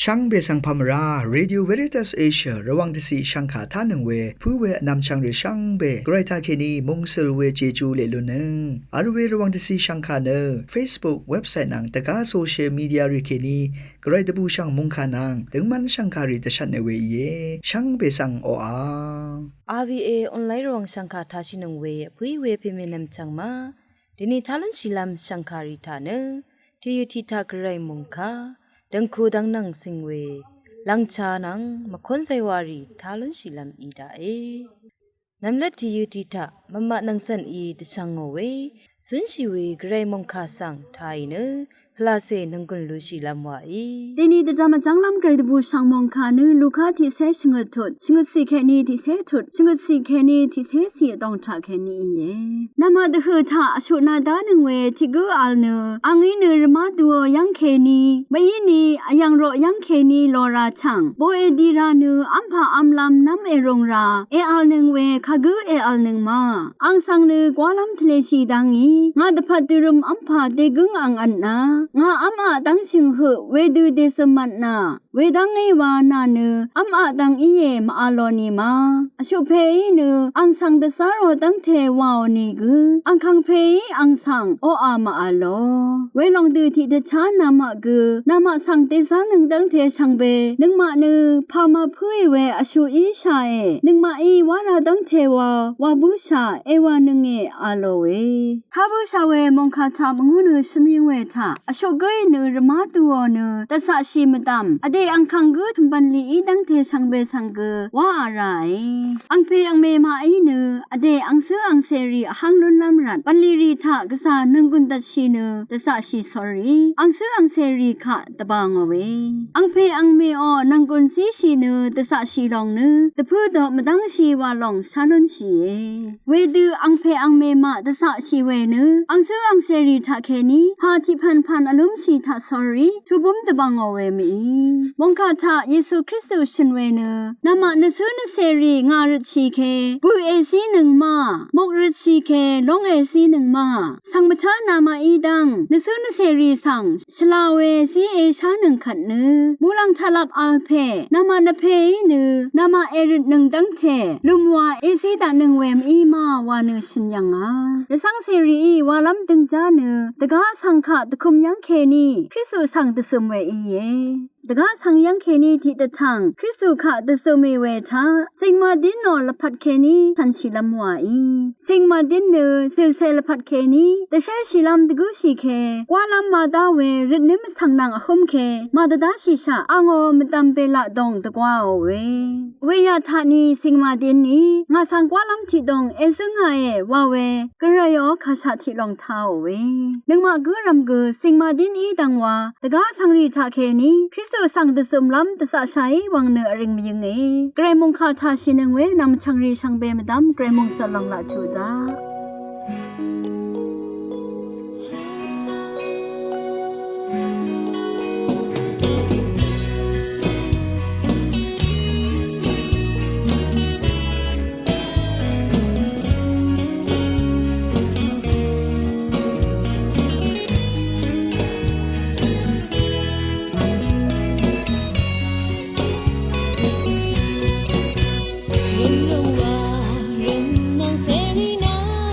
ช่างเบสังพามราเรดิโอเวริตัสเอเชียระวังดิสีช่างขาท่านึงเวผู้เวนำช่างเรช่างเบไกรทาเคนีมงเซลเวเจจูเลลุนึงอาร์เวระวังดิสีช่างขาเนอ Facebook เว็บไซต์นังตะกาโซเชียลมีเดียริเคนีไกรตะบูช่างมงขานังถึงมันช่างคาริตชันเนเวเยช่างเบสังโออา RVA ออนไลน์ระวังช่างขาท่าชินงเวผู้เวเพเมนำช่างมาดินีทัลันชิลัมช่างคาริทาเนที่อยู่ที่ทักไรมงคาดังคูดังนังสิงเวลังชานังมะคนไซวารีทัลันชิลัมอีดาเอนำเล็ดที่อยู่ที่ทักมะมะนังสันอีดิชังโงเวสุนชิเวไกรมงคาสังไทยเนพลาเซนังกุนลุชิลัมวาอีทีนี้จะมาจังลำไกรตบูช่างมงคาเนลูกค้าที่เสชงดชงดสีแค่นี้ที่เสถุดชงดสีแค่นี้ที่เสเสียต้องทักแค่นี้เย่น้ำมาดคือท่าชุนาดานึงเวที่กูอัลเนอังอินรมาดัวยังแค่นี้ไม่ยินียังรอยังแค่นี้ลอราช่างโบเอดีราเนอัมพาอัมลำน้ำเอรงราอัลนึงเวขะกูอัลนึงมาอังสังเนกวาลัมทะเลชีดังอีงาดพัดรุมอัมพาเดกุงอังอันนางาอัมอาตังชิงหุเวดูเดสมันนาเวดังไงวานาเนอัมอาตังอีเยมาอาโลนีมาชุเพยเนอังสังเดสารอตังเทวาวนีกุอังคังเพยอังสังโออามาอาโลเวลองดูที่เดชานามากุนามาสังเตสานึงตังเทชังเบนึงมาเนพามาพุยเวอชุอีชาเอนึงมาอีวาราตังเทวาวาบุชาเอวานึงเออาโลเวข้าบุชาเวมงคาทามงูเนชมิเวทาอชุกเนรมาตัวเนตสะชีมตัมอเดอังคังกุทุมบันลีอีดังเทชังเบสังกุว่าอะไรอังเพอังเมมาอีเนอเดอังเสืออังเซรีหังลุนลำรันบันลีรีทากษานึงกุนตัดชีเนตสะชีสอรีอังเสืออังเซรีค่ะตะบางเอาไว้อังเพอังเมอนังกุนซีชีเนตสะชีลองเนตะพูดอมดังชีวาลองชาลุนชีเวดูอังเพอังเมมาตสะชีเวเนอังเสืออังเซรีทาเคนีพาทิพันพันอลุมชีทาsorry ทุบุมตะบังเอาไว้มีมงคาทาเยซูคริสต์ชินเวเนนามะนซุนเซรีงารชีเคบุเอซีหนึ่งมามกรชีเคลงเอซีหนึ่งมาสังมทานามาอีดังนซุนเซรีสังชลาเวซีเอชาหนึ่งขันเนมูลังทาลับอัลเพนามานเพยเนนามะเอริหนึ่งดังเทลุมวาเอซีตาหนึ่งเวมอีมาวาเนชินยังอาเดสังเซรีวาลัมตึงจาเนตะกาสังขะตะคุมยังเคนีคริสตุสังตะสมเวอีเยตะกาสังยังเคนีที่ตะทังคริสตุขะตะสมเวทาสิงมาดินโนละพัดเคนีทันชิลมวาอีสิงมาดินเนเซลเซละพัดเคนีตะเชชิลัมตะกุชีเคกวาลัมมาดาเวริดนิมสังนังอคุมเคมาดาชิชาอังโอมตัมเปละดงตะกวาเวเยาทานีสิงมาดินนีงาสังกวาลัมที่ดงเอซึงไงวาเวกระยอคาชาที่ลองท้าเวนึงมากุรำกุสิงมาดินอีดังวาตะกาสังรีทาเคนีคริสตุสังตะสมลำตะสะชัยวังเนอริงมียังไงไกรมงคาทาชินึงเวนำชังรีชังเบมดำไกรมงสลังละชูดา人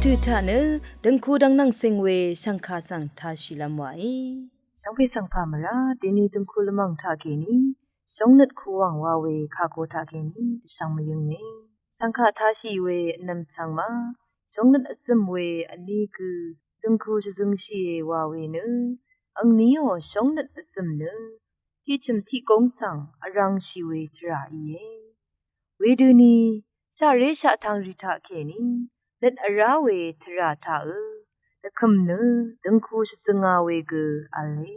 ทือทานะดังคูดังนังเซงเวสังคาสังทาชิลามวาเอสังเพสังพามราเดนีดังคูละมังทาเกนีสงนัดคูวังวาเวคาโกทาเกนีสังมยังเนสังคาทาชิเวนำจังมาสงนัดอัซมเวอันนี้คือดังคูจะซึงชีวาเวเนอังนี้อ๋อสงนัดอัซมเนที่จำที่กงสังอรังชีเวทราอีเยเวดูนีชาเรชาทางริทาเกนีlet arawe trata the kamne dengku sanga we ge ale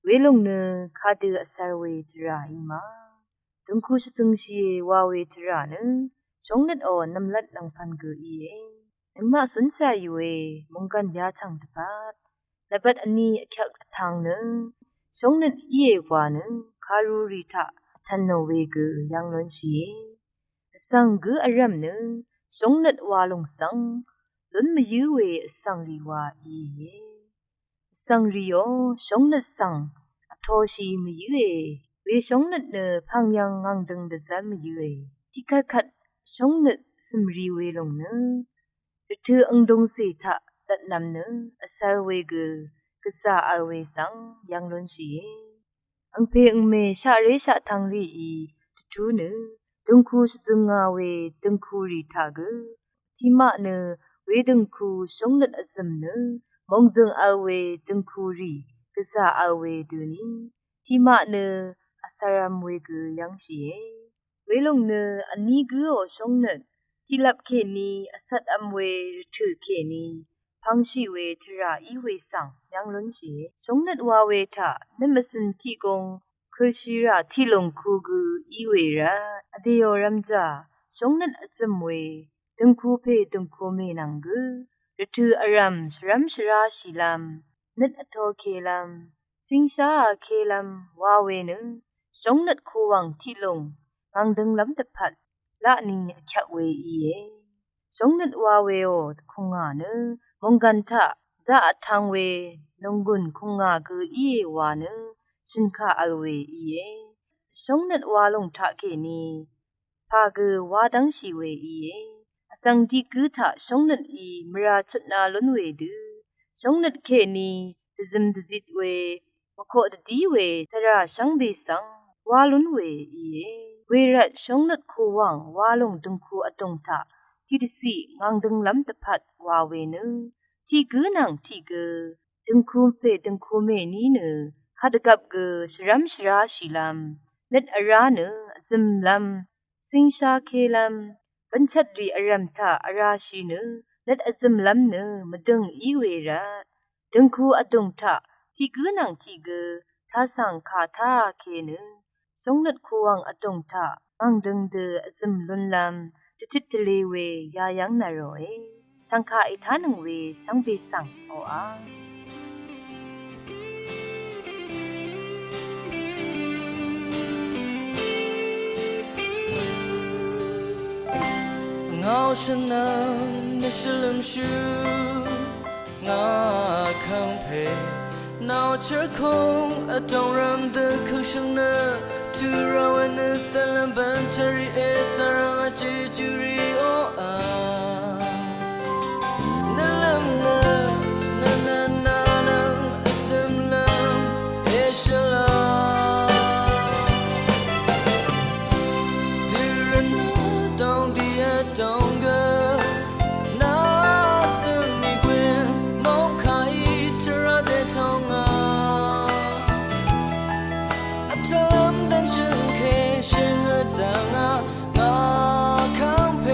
welong ne khadu asarwe tra ima dengku sung shi wa we tra ne songnet o namlat langphan ge ye emma sun sa yue mongkan ya chang tapat labat ani akhyak athang ne songnet ye kwa ne kharu rita thanno we ge yanglon shi sang ge aram neสงนัดวาลงสังล้นมายื้อเวสังลีวาอีเยสังริโอสงนัดสังอโทชีมายื้อเวสงนัดเนพังยังงังดึงเดซันมายื้อที่ขัดสงนัดสมรีเวลงเนรถืออังดงเสทะตัดนำเนอสารเวกกษาอเวสังยังล้นชีอังเพงเมชาเรชะทางลีอีทูเนดงคูซึงาเวดงคูรีทากที่มะเนเวดงคูสงนัดอซึมเนมองซึงอาเวดงคูรีกษาอาเวดูนีที่มะเนอสารามเวกยังชีเวลงเนอันนี้กืออสงนัดที่ลับเคนีอสัตอัมเวรถือเคนีพังชีเวทราอีเวสังยังล้นชีสงนัดวาเวทะนมสินที่กงครชีราที่ลงคูกูอีเวระอเดียรัมจาสงนัดอัจมเวดึงคูเพดึงคูเมนังกูรถืออารัมชรัมชราชิลัมนัดอโทเคลัมสิงสาเคลัมวาเวนึสงนัดคูวังที่ลงงังดึงลำตะพัดละนีอคักเวอีเยสงนัดวาเวโอคงงาเนมงกันทะจะอัทางเวนงกุนคงงากูอีเยวาเนสินค้าอลเวอีเยสงนัดวาลงทะเกนีพากูวาดังชีเวอีเยอสังดีกูทะสงนัดอีมราชุดนาล้นเวดูสงนัดเคนีดซึมดจิตเวมโคดดีเวทราสังเบสังวาล้นเวอีเยเวรัดสงนัดคูวังวาลงดึงคูอตงทะที่ดิสิงังดึงลำตะพัดวาเวนึที่กูนังที่กูดึงคูเพดึงคูเมนีเนขัดกับกูชรัมชราชิลัมเล็ดอาราเนซิมลัมสิงชาเคลัมบัญชัดรีอารัมทาอาราชีเนเล็ดอซิมลัมเนมดึงอีเวระดึงคูอตงทะที่กูนังที่กูท่าสังคาทาเคเนสงนัดคูวังอตงทะงังดึงเดอซิมลุนลัมติดทะเลเวยายังนารอยสังฆาอิทานังเวสังเบสังโออาเงาฉันนั้นในฉลัมชูงาคังเพนาวเชื่อคงอะตองรำเดคือฉันนะทูราวันนึกแต่ลำบันเชอรี่เอสารามาจีจูรีโออานั่นลำนะนั่นนั่นนั่นนั่นสิมลำเอชลาดีรันนะต้องดีอะต้องเกน่าสิมมีเกวนมองใครเธอระเดทองอาฉันดังฉันเคชิงดังอาคังเพ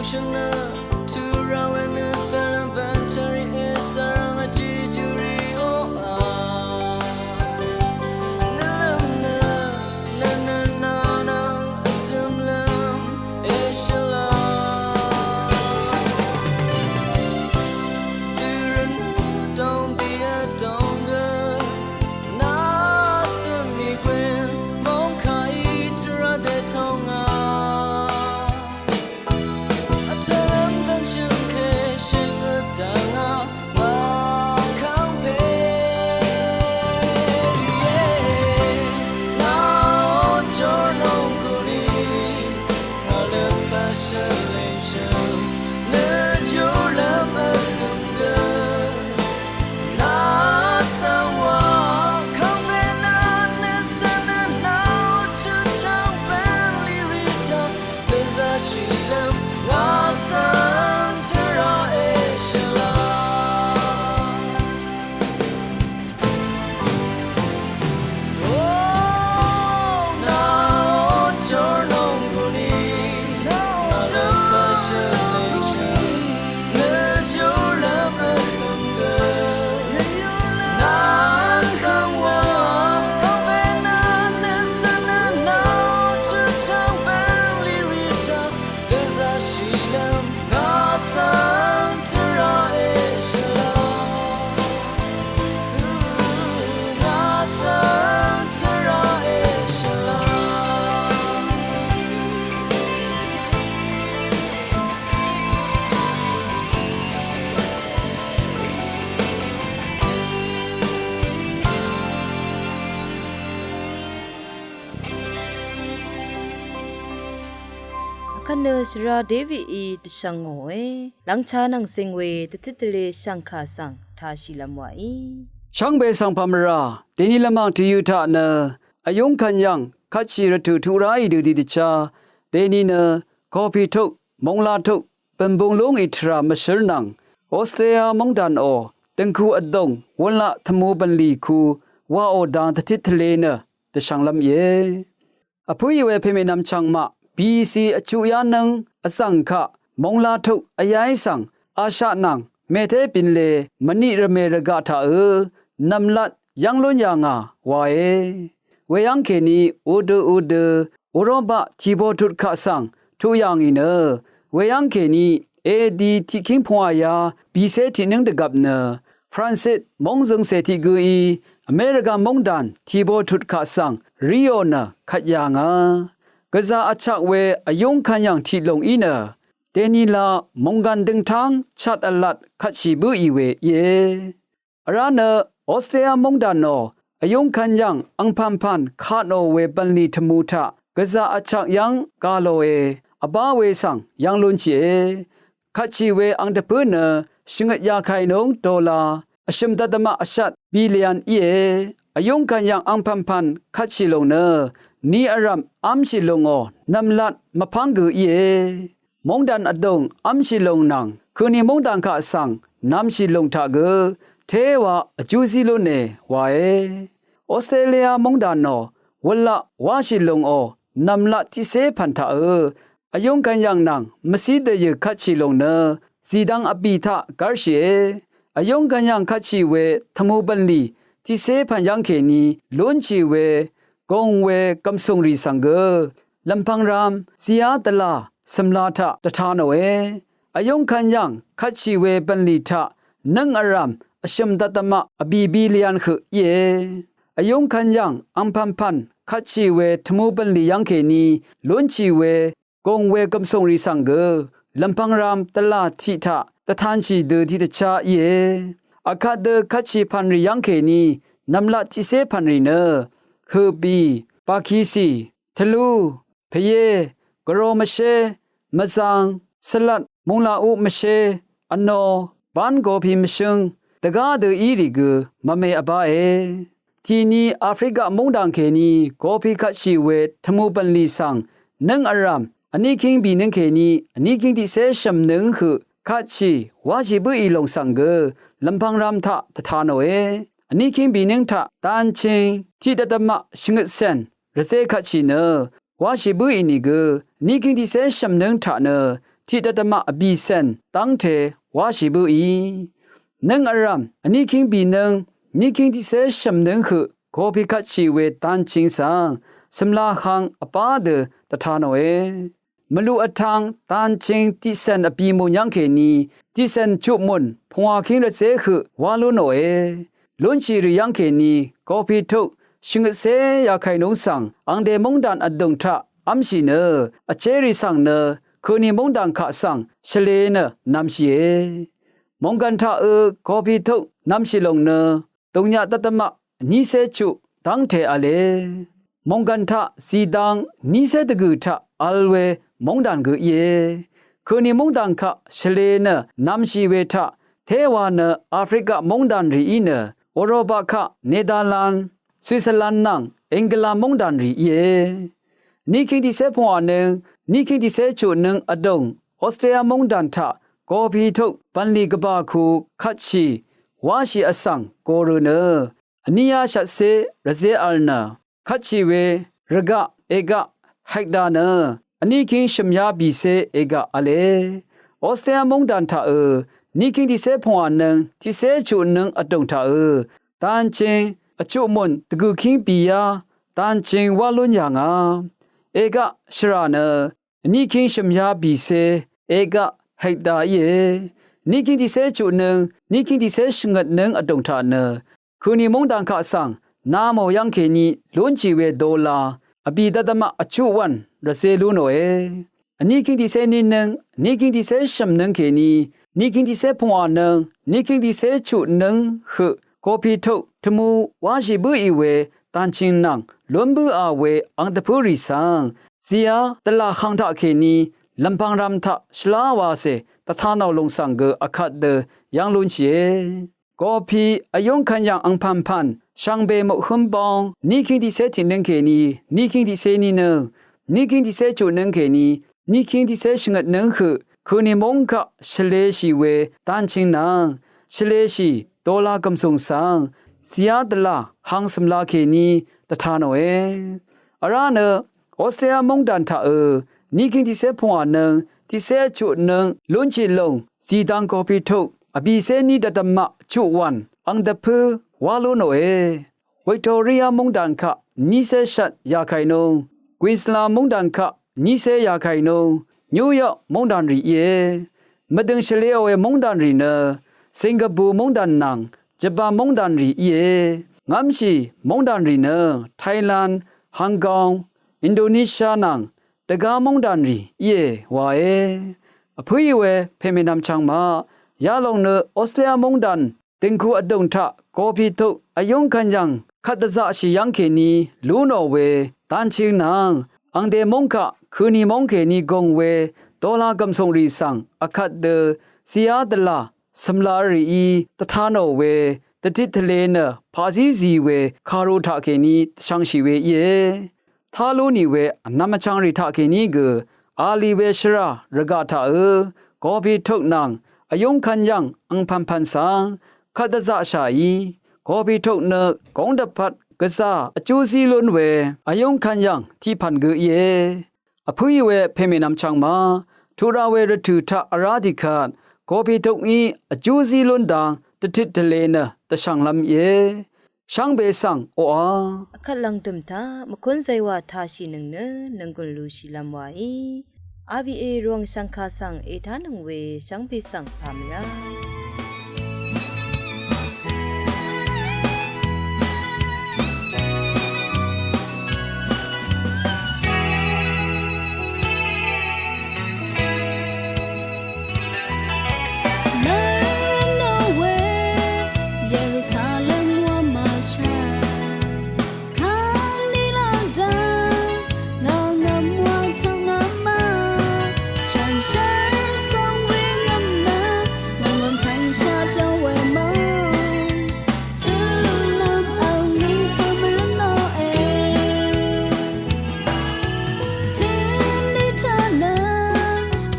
生呢突然为你的人般成人也是让我记住你哦啊那了呢那那那那什么也是了对人懂的也懂得那是玫瑰梦开突然的痛啊คันเนสราเดวิอีตชังโงเอหลังชานังเซงเวตติตเลช่างคาสังทาชิลามวาอีช่างเบสังพามราเดนิละมังติยุทะเนอายงคันยังคัดชีรตุทุราอีดูดิดิชาเดนิเนกอพีทุกมงลาทุกเป็นบงลงอิทรามะเชรนังออสเตรเลียมงดันโอตึงคูอดงวันละทมูบันลีคูว่าโอดานตติตเลเนตช่างลำเยอภุยเวเพเมนำช่างมาBC อจุยานังอสังขะมงลาทุกอายายสังอาชานังเมเทปินเลมณีระเมระกะทานำลัดยังลุนยางาวาเอเวยังเคนีอูดอูดโอรบะทีโบทุดขะสังทุยางอีเนเวยังเคนีเอดีที่คิงพวายาบีเซที่นึงตะกับเนฟรานซิสมงซึงเซติกุอีอเมริกามงดันทีโบทุดขะสังริโอนาขัดยางากะซาอัชักเวอายงคันยังที่ลงอีเนเตนีลามงกันดึงทางชัดอลัดคัดชีบุอีเวเยอราเนออสเตรเลียมงดันโนอายงคันยังอังพันพันคาโนเวปันลีทมูทะกะซาอัชักยังกาโลเออบาเวสังยังลุนเจคัดชีเวอังตะปืเนชิงยาไคนงดอลลาอชิมดัตมะอชัดบิลเลียนเออายงคันยังอังพันพันคัดชีลงเนนีอารัมอัมชิลงอนำลัดมาพังกือเยมงดันอดงอัมชิลงนังคืนนี้มงดันข้าสังนำชิลงทากือเทวะจูซิโลเนวาเอออสเตรเลียมงดันโนวละวาชิลงอนำลัดที่เซพันทาอายงกันยังนังมสีเดยคัดชิลงเนสีดังอบีทะกาเชอายงกันยังคัดชิเวทมูบันลีที่เซพันยังเคนีล้นชีเวกงเวกำทรงรีสังเกลำพังรามเสียตลาสำลาทะตะทานเวอายงคันยังคัดชีเวบันลีทะนังอารามอชมดัตมะอบีบิเลียนคือเยอายงคันยังอัมพันพันคัดชีเวทมูบันลียังเคนีล้นชีเวกงเวกำทรงรีสังเกลำพังรามตลาทิทะตะทานชีเดที่ตะชาเยอาคาเดคัดชีพันรียังเคนีนำละทิเซพันรีเนเฮบีปาคีซีทะลูพเยกโรมเชมะซังสลัดมุงลาอุมเชอันโนบานโกพิมชึงตะกาเดอีริกมะเมอบาเอทีนี้แอฟริกามงดังเคนีโกพิคัดชีเวทมูบันลีสังนังอารามอันนี้คิงบีนังเคนีอันนี้คิงที่เซชัมนึงคือคัดชีวาจิบุอีลงสังเกลำพังรามทะตะทานเออันนี้คิงบีนึงทะตานชิงที่ตะตะมะชิงเซนระเซคัดชีเนวาชิบุอีนี่กนี่คิงที่เซชัมนึงทะเน ที่ตะตะมะอบีเซนตั้งเทวาชิบุอีนังอารามอันนี้คิงบีนังนี่คิงที่เสชมนังคือโคพิคัดชีเวตันจิงสังสำลาขังอปาเดตะทานเวมลูอทังตันจิงที่เซนอบีมุยังเคนีที่เซนจุมุนพวาคิงระเซคือวาลุโนเอลุนชีริยังเคนีโคพิทุกชิงเสยาไคนงสังอังเดมงดันอดงทะอัมชีเนอเจริสังเนคืนนี้มงดังขะสังเชเลเนนำชีเอมงกันทะโคพิทุกนำชีลงเนตรงญาตตะมะนิเซจุตังเทอเลมงกันทะสีดังนิเซตกุทะอัลเวมงดังกุเยคืนนี้มงดังขะเชเลเนนำชีเวทะเทวาเนแอฟริกามงดันรีอีเนโอโรบาขะเนเธอร์แลนด์สวิตเซอร์แลนด์นังเอ็งกลามงดันรีเยนี่คิงที่เซพวานึงนี่คิงที่เซจุนึงอดงออสเตรเลียมงดันทะโกพีทุกปันลีกบาคูคัดชีวาชีอสังโกรุเนอันนี้ยาชัดเซรเซอัลนาคัดชีเวรกะเอกะไฮดาเนอันนี้คิงชมยาบีเซเอกะอเลออสเตรเลียมงดันทะนี่คิงที่เซพวานึงที่เซจุนึงอดงทะตันเจงอจุมุนตะกุคิงปียาตันเจงวาลุนยางาเอกะชราเนนี่คิงชมยาบีเซเอกะไฮดาเยนี่คิงที่เซจุนึงนี่คิงที่เซชงดนึงอดงทาเนคืนนี้มงดังขะสังนาโมยังเคนีล้นจีเวดอลาอบีดะตะมะอจุวันระเซลุโนเออันนี้คิงที่เซนี่นึงนี่คิงที่เซชมนึงเคนีนี่คิงที่เซพวานึงนี่คิงที่เซจุนึงคือโคพีทุทมูวาชิบุอีเวตันชิงนังล้วนบุอาเวอังตะพูริสังเสียตลาขังทะเคนีลำพังรำทะชลาวาเซตะทานเอาลงสังเกอคัดเดยังลุนเชกอพีอายงคันยังอังพันพันช่างเบมหุมบองนี่คิงที่เซตินึงเคนีนี่คิงที่เซนีนึงนี่คิงที่เซจุนึงเคนีนี่คิงที่เซชงดนึงคือคืนนี้มงกะเชเลชีเวตันชิงนังเชเลชีดอลลาร์กำสงสังเสียตลาหังสำลาเคนีตะทานเอาอาราเนออสเตรเลียมงดันทะนี่คิงที่เซพวานึงที่เซจุนึงลุนจิลงสีดังกอพิทุกอบีเซนีดะตะมะจุวันอังดะพือวาลุโนวิกตอเรียมงดันคะนิเซชัดยาไคโนควีนสลามงดันคะนิเซยาไคโนนิวยอร์กมงดันรีเยมะดึงเชเลเวมงดันรีเนสิงคโปร์มงดันนังญี่ปุ่นมงดันรีเยงามชีมงดันรีเนไทยแลนด์ฮ่องกงอินโดนีเซียนังตะกามงดันรีเยวาอภุยเวเพมินำชังมายาลงเนออสเตรเลียมงดันติงคูอดงทะโกพิทุอายงคันยังคัตซะชิยังเคนีลูโนเวตันชิงนังอังเดมงคะคืนีมงเคนีกงเวดอลลาร์กำสงรีสังอคัดเดเสียดลาสำลารีตะทานเวตติทะเลเนพาซีซีเวคารุทะเคนีชังชีเวเยทาลูนีเวอนามชังริทะเคนีกอาลีเวชรารกาทะกอพิทุกนังอายงคันยังอังพันพันสังคัตซะชายีกอพิทุกเนกองดะพัดกะซาอจูซีลุนเวอายงคันยังที่พันกเยอภุยเวเพมินำชังมาทุราเวรถุทะอาราดิคันกอพิทุกอีอจูซีลุนดังตะทิทะเลเนตะชังลำเยช่างเบสังโออาคัดลังตุมตามะคุนไซวาทาชินึงเนนังกุลูชิลำวาอีRBA รวงสังคาสังเอทานังเวสังเปสังพามรา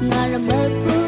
Ngara berpuluh